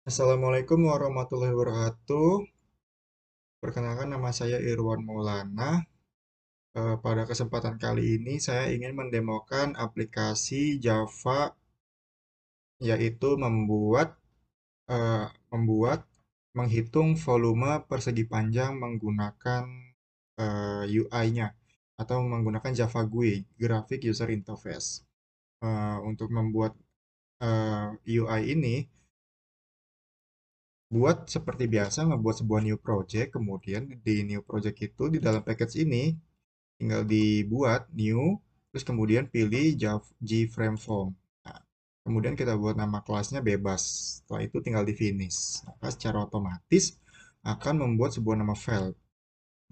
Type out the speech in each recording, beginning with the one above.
Assalamualaikum warahmatullahi wabarakatuh. Perkenalkan nama saya Irwan Maulana. Pada kesempatan kali ini saya ingin mendemokan aplikasi Java yaitu membuat menghitung volume persegi panjang menggunakan UI-nya atau menggunakan Java GUI, Graphic User Interface. Untuk membuat UI ini, buat seperti biasa, ngebuat sebuah new project, kemudian di new project itu di dalam package ini tinggal dibuat new, terus kemudian pilih gFrameform. Nah, kemudian kita buat nama kelasnya bebas. Setelah itu tinggal di finish. Maka secara otomatis akan membuat sebuah nama file.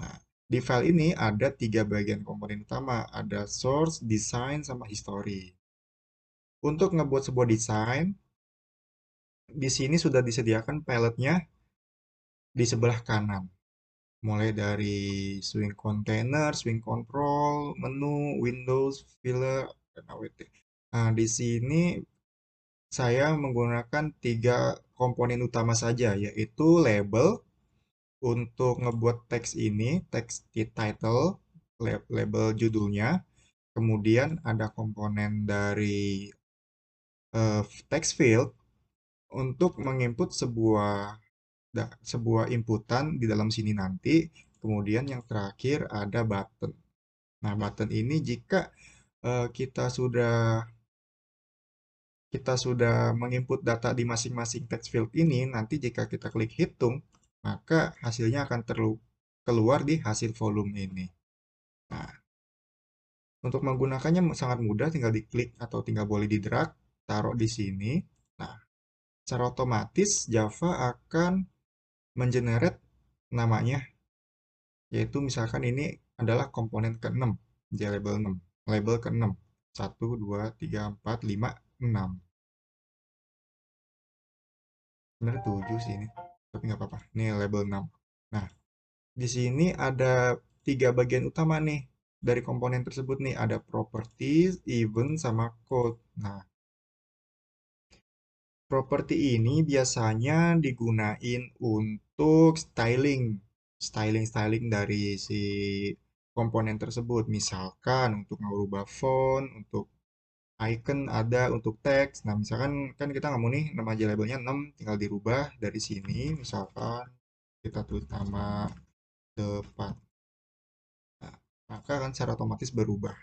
Nah, di file ini ada tiga bagian komponen utama, ada source, design, sama history. Untuk ngebuat sebuah desain, di sini sudah disediakan palette-nya di sebelah kanan. Mulai dari swing container, swing control, menu, windows, filler, dan AWT. Nah, di sini saya menggunakan tiga komponen utama saja, yaitu label untuk ngebuat teks ini, teks title, label judulnya. Kemudian ada komponen dari text field untuk menginput sebuah inputan di dalam sini nanti. Kemudian yang terakhir ada button. Nah, button ini jika kita sudah menginput data di masing-masing text field ini, nanti jika kita klik hitung, maka hasilnya akan keluar di hasil volume ini. Nah, untuk menggunakannya sangat mudah, tinggal diklik atau tinggal boleh di drag, taruh di sini. Nah, secara otomatis Java akan mengenerate namanya, yaitu misalkan ini adalah komponen ke-6, JLabel 6, label ke-6. 1, 2, 3, 4, 5, 6. Sebenarnya 7 sih ini, tapi nggak apa-apa. Ini label 6. Nah, di sini ada tiga bagian utama nih dari komponen tersebut nih. Ada properties, event, sama code. Nah, properti ini biasanya digunain untuk styling dari si komponen tersebut. Misalkan untuk merubah font, untuk icon ada, untuk teks. Nah, misalkan kan kita nggak mau nih nama aja labelnya 6, tinggal dirubah dari sini. Misalkan kita tulis nama depan. Nah, maka akan secara otomatis berubah.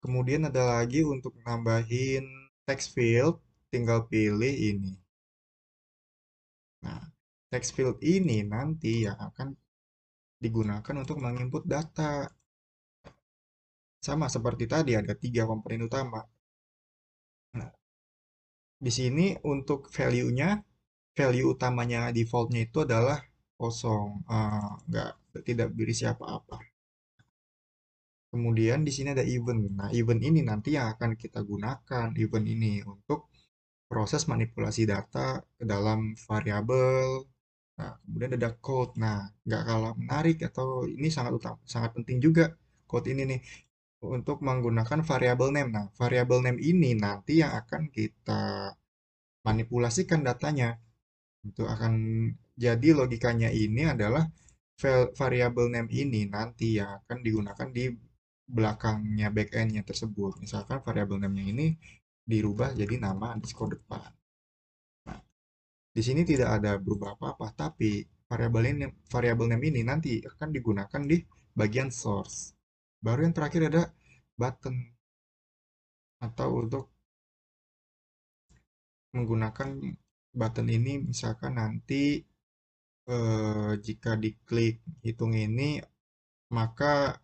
Kemudian ada lagi untuk nambahin text field, tinggal pilih ini. Nah, text field ini nanti yang akan digunakan untuk menginput data. Sama seperti tadi ada tiga komponen utama. Nah, di sini untuk value utamanya defaultnya itu adalah kosong, nggak tidak berisi apa-apa. Kemudian di sini ada event. Nah, event ini nanti yang akan kita gunakan, event ini untuk proses manipulasi data ke dalam variabel. Nah, kemudian ada code. Nah, nggak kalah menarik atau ini sangat penting juga code ini nih untuk menggunakan variabel name. Nah, variabel name ini nanti yang akan kita manipulasikan datanya. Itu akan jadi logikanya ini adalah variabel name ini nanti yang akan digunakan di belakangnya backend-nya tersebut. Misalkan variabel name-nya ini dirubah jadi nama underscore depan. Nah, di sini tidak ada berubah apa-apa, tapi variabel name ini nanti akan digunakan di bagian source. Baru yang terakhir ada button atau untuk menggunakan button ini misalkan nanti jika diklik hitung ini maka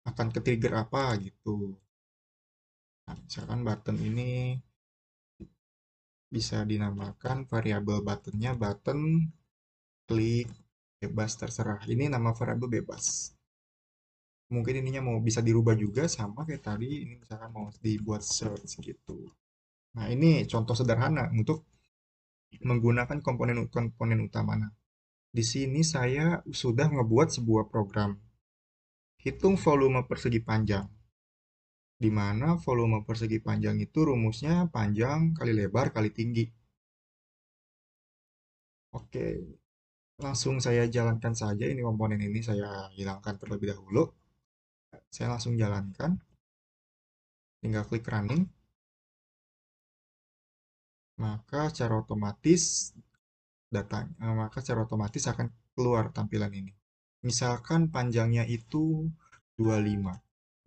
akan ke-trigger apa gitu. Nah, misalkan button ini bisa dinamakan variabel buttonnya button klik bebas terserah. Ini nama variabel bebas. Mungkin ininya mau bisa dirubah juga sama kayak tadi. Ini misalkan mau dibuat search gitu. Nah, ini contoh sederhana untuk menggunakan komponen utama. Nah, di sini saya sudah ngebuat sebuah program hitung volume persegi panjang, di mana volume persegi panjang itu rumusnya panjang kali lebar kali tinggi. Oke, langsung saya jalankan saja ini komponen ini saya hilangkan terlebih dahulu. Saya langsung jalankan, tinggal klik running, maka secara otomatis maka secara otomatis akan keluar tampilan ini. Misalkan panjangnya itu 25,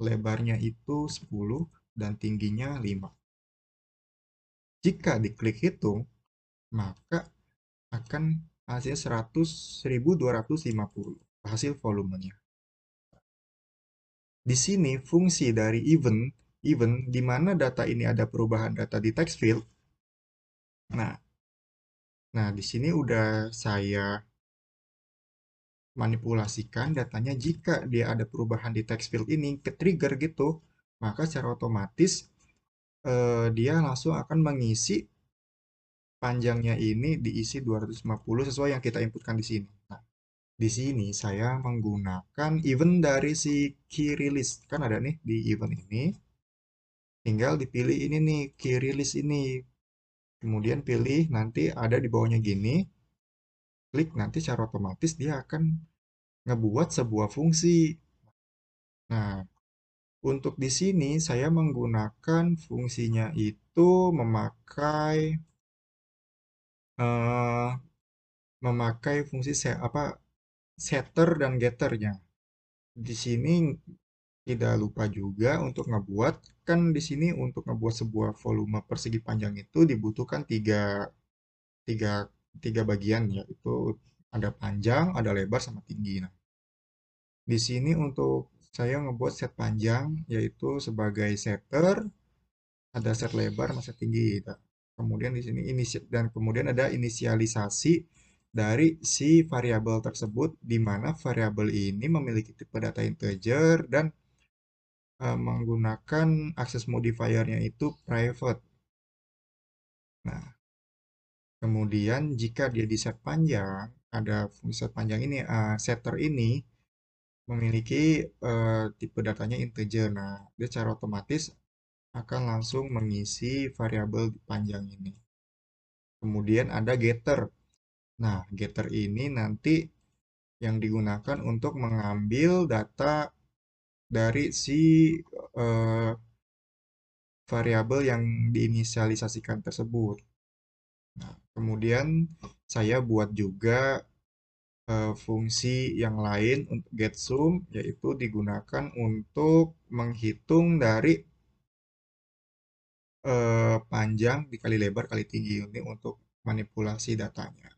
lebarnya itu 10, dan tingginya 5. Jika diklik hitung, maka akan hasil 100, 1250 hasil volumenya. Di sini fungsi dari event di mana data ini ada perubahan data di text field. Nah, nah di sini udah saya manipulasikan datanya jika dia ada perubahan di text field ini ke trigger gitu, maka secara otomatis dia langsung akan mengisi panjangnya ini diisi 250 sesuai yang kita inputkan di sini. Nah, di sini saya menggunakan event dari si key release. Kan ada nih di event ini. Tinggal dipilih ini nih, key release ini. Kemudian pilih nanti ada di bawahnya gini. Klik nanti secara otomatis dia akan ngebuat sebuah fungsi. Nah, untuk di sini saya menggunakan fungsinya itu eh, memakai fungsi setter dan getternya. Di sini tidak lupa juga untuk ngebuat, kan di sini untuk ngebuat sebuah volume persegi panjang itu dibutuhkan tiga, tiga bagian, yaitu ada panjang, ada lebar, sama tinggi. Nah, di sini untuk saya ngebuat set panjang, yaitu sebagai setter, ada set lebar, sama set tinggi. Nah, kemudian di sini dan kemudian ada inisialisasi dari si variabel tersebut, di mana variabel ini memiliki tipe data integer dan menggunakan akses modifiernya itu private. Nah, kemudian jika dia di set panjang, ada fungsi set panjang ini, setter ini memiliki tipe datanya integer. Nah, dia secara otomatis akan langsung mengisi variabel panjang ini. Kemudian ada getter. Nah, getter ini nanti yang digunakan untuk mengambil data dari si eh, variabel yang diinisialisasikan tersebut. Nah, kemudian saya buat juga fungsi yang lain untuk getSum, yaitu digunakan untuk menghitung dari panjang dikali lebar kali tinggi ini untuk manipulasi datanya.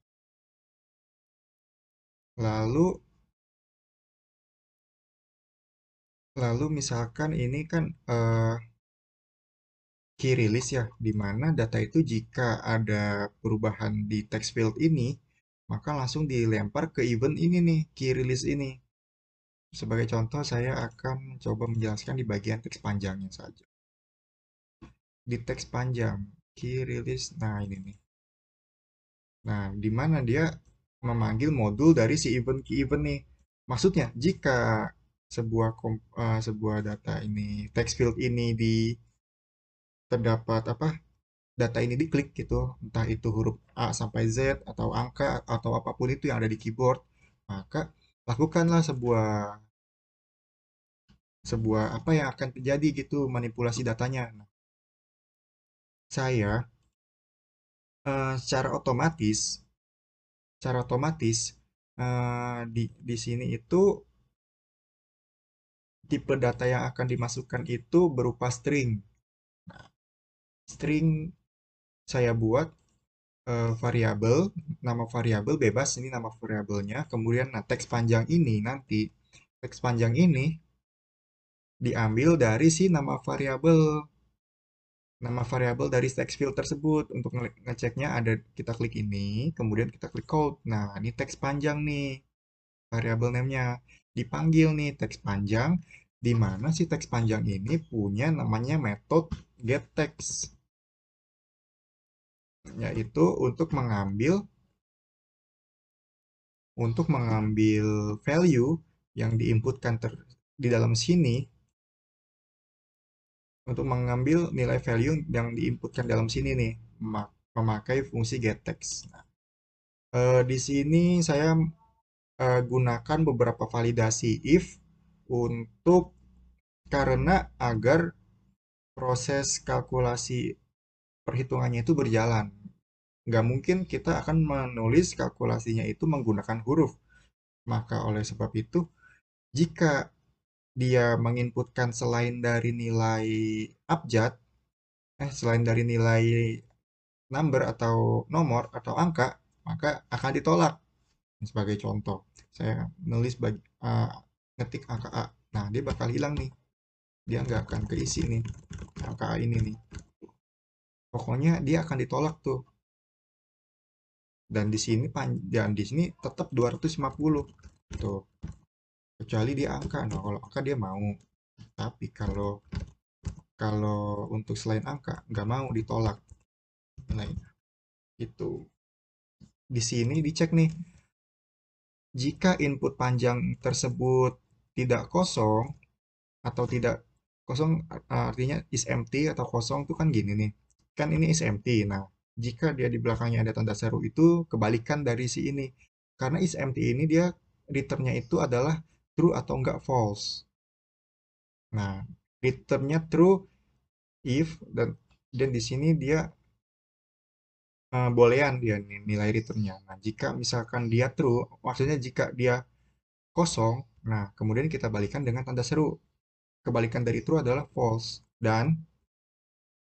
Lalu lalu misalkan ini kan key release ya, di mana data itu jika ada perubahan di text field ini, maka langsung dilempar ke event ini nih, key release ini. Sebagai contoh, saya akan coba menjelaskan di bagian teks panjangnya saja. Di teks panjang, key release, nah ini nih. Nah, di mana dia memanggil modul dari si event key event nih. Maksudnya, jika sebuah data ini, text field ini terdapat data ini diklik gitu, entah itu huruf A sampai Z atau angka atau apapun itu yang ada di keyboard, maka lakukanlah sebuah sebuah apa yang akan terjadi gitu manipulasi datanya. Nah, saya secara otomatis di sini itu tipe data yang akan dimasukkan itu berupa string. Nah, string saya buat variabel, nama variabel bebas ini nama variabelnya. Kemudian nah teks panjang ini nanti teks panjang ini diambil dari si nama variabel dari text field tersebut. Untuk ngeceknya ada kita klik ini, kemudian kita klik code. Nah, ini teks panjang nih, variabel name-nya. Dipanggil nih teks panjang, di mana si teks panjang ini punya namanya metode getText, yaitu untuk mengambil value yang diinputkan di dalam sini, untuk mengambil nilai value yang diinputkan dalam sini nih, memakai fungsi getText. Nah, Di sini saya gunakan beberapa validasi if untuk karena agar proses kalkulasi perhitungannya itu berjalan. Nggak mungkin kita akan menulis kalkulasinya itu menggunakan huruf. Maka oleh sebab itu, jika dia menginputkan selain dari nilai abjad, selain dari nilai number atau nomor atau angka, maka akan ditolak. Sebagai contoh, saya nulis ngetik angka A. Nah, dia bakal hilang nih. Dia nggak akan keisi nih, angka A ini nih. Pokoknya dia akan ditolak tuh. Dan di sini tetap 250. Tuh, kecuali dia angka. Nah, kalau angka dia mau. Tapi kalau kalau untuk selain angka, nggak mau ditolak. Nah, itu. Di sini dicek nih, jika input panjang tersebut tidak kosong, atau tidak kosong, artinya is empty atau kosong itu kan gini nih. Kan ini is empty. Nah, jika dia di belakangnya ada tanda seru itu kebalikan dari si ini. Karena is empty ini dia returnnya itu adalah true atau enggak false. Nah, returnnya true if dan di sini dia boolean dia nilai returnnya. Nah, jika misalkan dia true, maksudnya jika dia kosong, nah kemudian kita balikan dengan tanda seru. Kebalikan dari true adalah false. Dan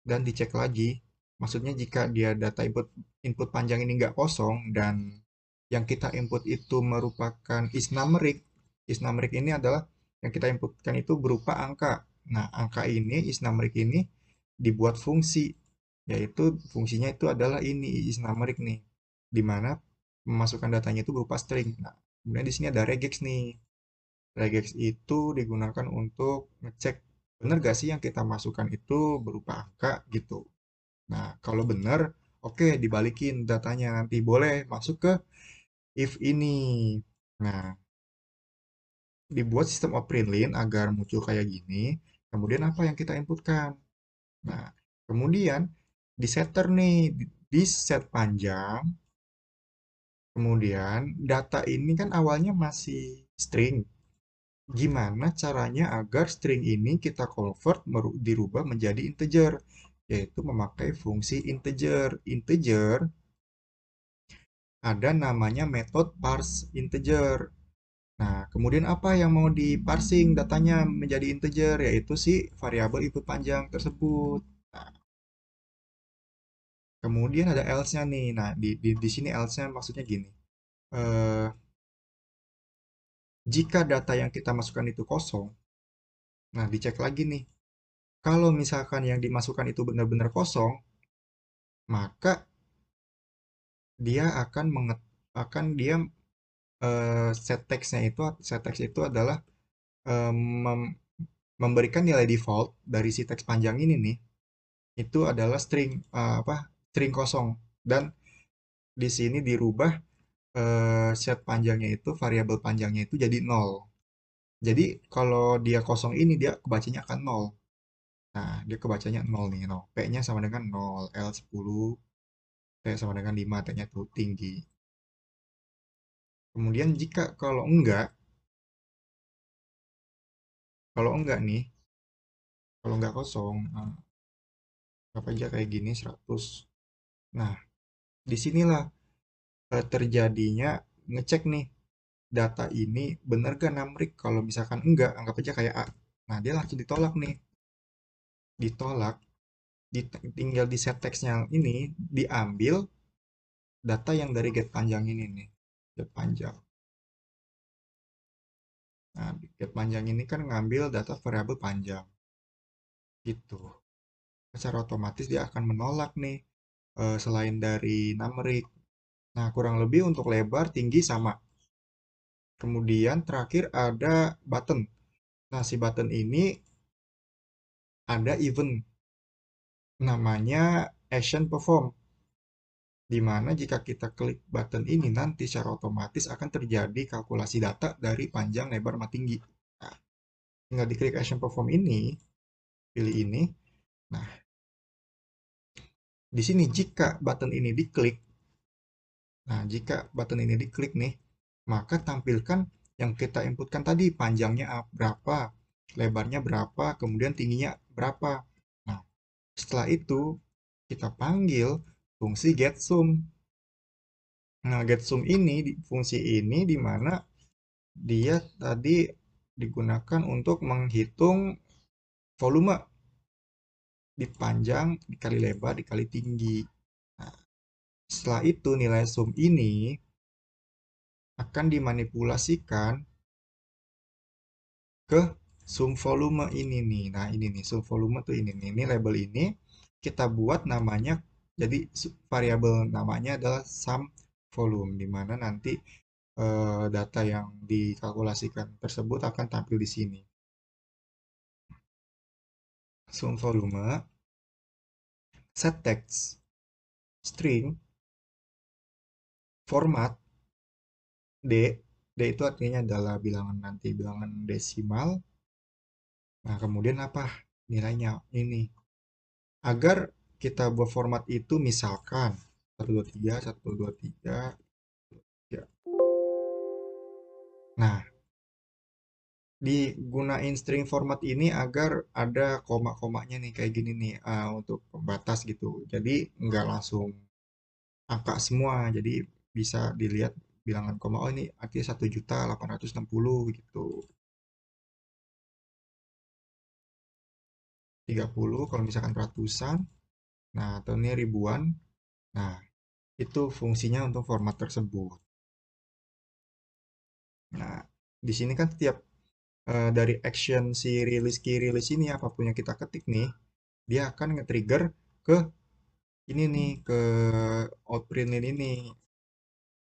dicek lagi. Maksudnya jika dia data input input panjang ini nggak kosong dan yang kita input itu merupakan is numeric ini adalah yang kita inputkan itu berupa angka. Nah, angka ini is numeric ini dibuat fungsi, yaitu fungsinya itu adalah ini is numeric nih, di mana memasukkan datanya itu berupa string. Nah, kemudian di sini ada regex nih. Regex itu digunakan untuk ngecek benar gak sih yang kita masukkan itu berupa angka gitu. Nah, kalau benar, oke, dibalikin datanya. Nanti boleh masuk ke if ini. Nah, dibuat sistem of println agar muncul kayak gini. Kemudian apa yang kita inputkan? Nah, kemudian di setter nih, di set panjang. Kemudian data ini kan awalnya masih string. Gimana caranya agar string ini kita convert dirubah menjadi integer? Yaitu memakai fungsi integer. Integer ada namanya metode parse integer. Nah, kemudian apa yang mau diparsing datanya menjadi integer, yaitu si variabel input panjang tersebut. Nah, kemudian ada else-nya nih. Nah, di sini else-nya maksudnya gini. Eh, Jika data yang kita masukkan itu kosong, nah dicek lagi nih. Kalau misalkan yang dimasukkan itu benar-benar kosong, maka dia akan dia set text itu adalah eh, mem- memberikan nilai default dari si teks panjang ini nih, itu adalah string kosong, dan di sini dirubah set panjangnya itu variabel panjangnya itu jadi nol. Jadi kalau dia kosong ini dia kebacanya akan nol. Nah, dia kebacanya nol nih, nol. P-nya sama dengan nol, L 10, T sama dengan 5, T-nya tuh tinggi. Kemudian jika kalau enggak nih, kalau enggak kosong, apa aja kayak gini 100. Nah, disinilah terjadinya ngecek nih data ini bener gak namrik. Kalau misalkan enggak, anggap aja kayak A. Nah, dia langsung ditolak nih. Ditolak, tinggal di set text-nya ini diambil data yang dari get panjang ini nih. Get panjang. Nah, get panjang ini kan ngambil data variabel panjang. Gitu. Secara otomatis dia akan menolak nih selain dari numeric. Nah, kurang lebih untuk lebar, tinggi sama. Kemudian terakhir ada button. Nah, si button ini ada event namanya action perform, di mana jika kita klik button ini nanti secara otomatis akan terjadi kalkulasi data dari panjang, lebar, sama tinggi. Nah, tinggal diklik action perform ini, pilih ini. Nah, di sini jika button ini diklik, Nah, jika button ini diklik nih, maka tampilkan yang kita inputkan tadi, panjangnya berapa, lebarnya berapa, kemudian tingginya berapa. Nah, setelah itu kita panggil fungsi getSum. Nah, getSum ini, fungsi ini di mana dia tadi digunakan untuk menghitung volume dipanjang dikali lebar dikali tinggi. Nah, setelah itu nilai sum ini akan dimanipulasikan ke sum volume ini nih. Nah, ini nih sum volume tuh ini nih. Ini label ini kita buat namanya jadi variabel namanya adalah sum volume di mana nanti data yang dikalkulasikan tersebut akan tampil di sini. Sum volume, set text, string, format, D. D itu artinya adalah bilangan nanti, bilangan desimal. Nah, kemudian apa nilainya? Ini. Agar kita buat format itu misalkan 123, 123, ya. Nah, digunain string format ini agar ada koma-komanya nih kayak gini nih untuk pembatas gitu. Jadi nggak langsung angka semua. Jadi bisa dilihat bilangan koma. Oh ini artinya 1.860 gitu. 30 kalau misalkan ratusan. Nah, atau ini ribuan. Nah, itu fungsinya untuk format tersebut. Nah, di sini kan setiap dari action si release key release ini apapun yang kita ketik nih, dia akan nge-trigger ke ini nih, ke outprint ini.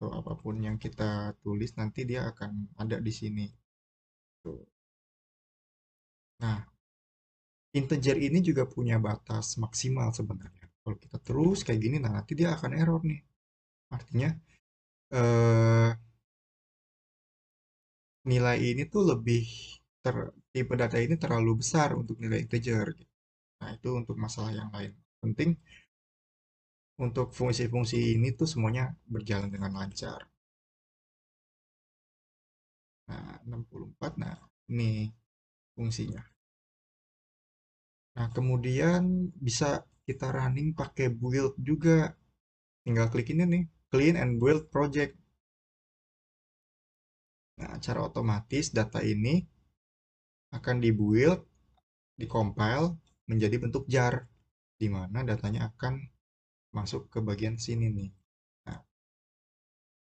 Tuh, apapun yang kita tulis nanti dia akan ada di sini. Tuh. Nah, integer ini juga punya batas maksimal sebenarnya. Kalau kita terus kayak gini, nah nanti dia akan error nih. Artinya eh, nilai ini tuh lebih tipe data ini terlalu besar untuk nilai integer gitu. Nah, itu untuk masalah yang lain. Penting untuk fungsi-fungsi ini tuh semuanya berjalan dengan lancar. Nah, 64, nah ini fungsinya. Nah, kemudian bisa kita running pakai build juga. Tinggal klik ini nih, clean and build project. Nah, cara otomatis data ini akan dibuild, dikompil menjadi bentuk jar, di mana datanya akan masuk ke bagian sini nih. Nah,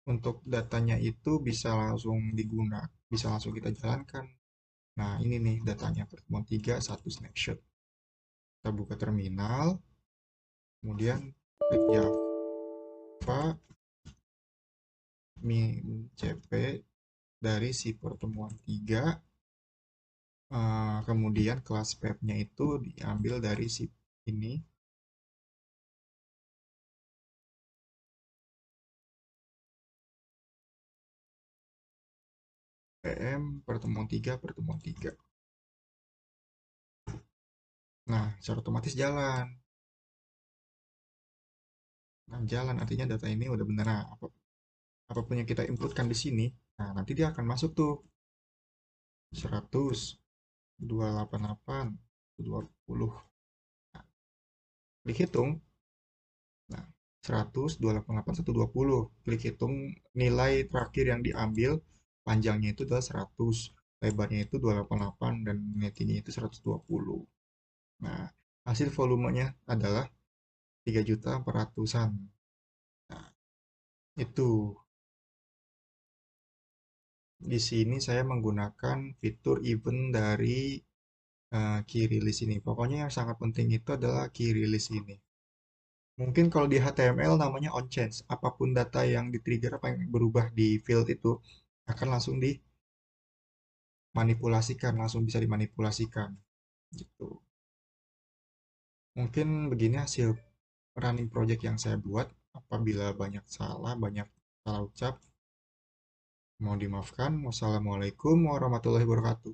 untuk datanya itu bisa langsung digunakan, bisa langsung kita jalankan. Nah, ini nih datanya pertemuan 3, 1 snapshot. Kita buka terminal, kemudian klik Java min cp dari si pertemuan 3, kemudian kelas pep-nya itu diambil dari si ini, pm pertemuan 3, pertemuan 3. Nah, secara otomatis jalan. Nah, jalan artinya data ini udah bener. Nah, apapun yang kita inputkan di sini, nah nanti dia akan masuk tuh 100, 288, 220. Nah, klik hitung. Nah, 100, 288, 120. Klik hitung nilai terakhir yang diambil, panjangnya itu adalah 100, lebarnya itu 288, dan nilai tingginya itu 120. Nah, hasil volumenya adalah 3.400.000-an. Nah, itu. Di sini saya menggunakan fitur event dari key release ini. Pokoknya yang sangat penting itu adalah key release ini. Mungkin kalau di HTML namanya on change. Apapun data yang di-trigger, apa yang berubah di field itu akan langsung dimanipulasikan, langsung bisa dimanipulasikan gitu. Mungkin begini hasil running project yang saya buat. Apabila banyak salah, banyak salah ucap, mohon dimaafkan. Wassalamualaikum warahmatullahi wabarakatuh.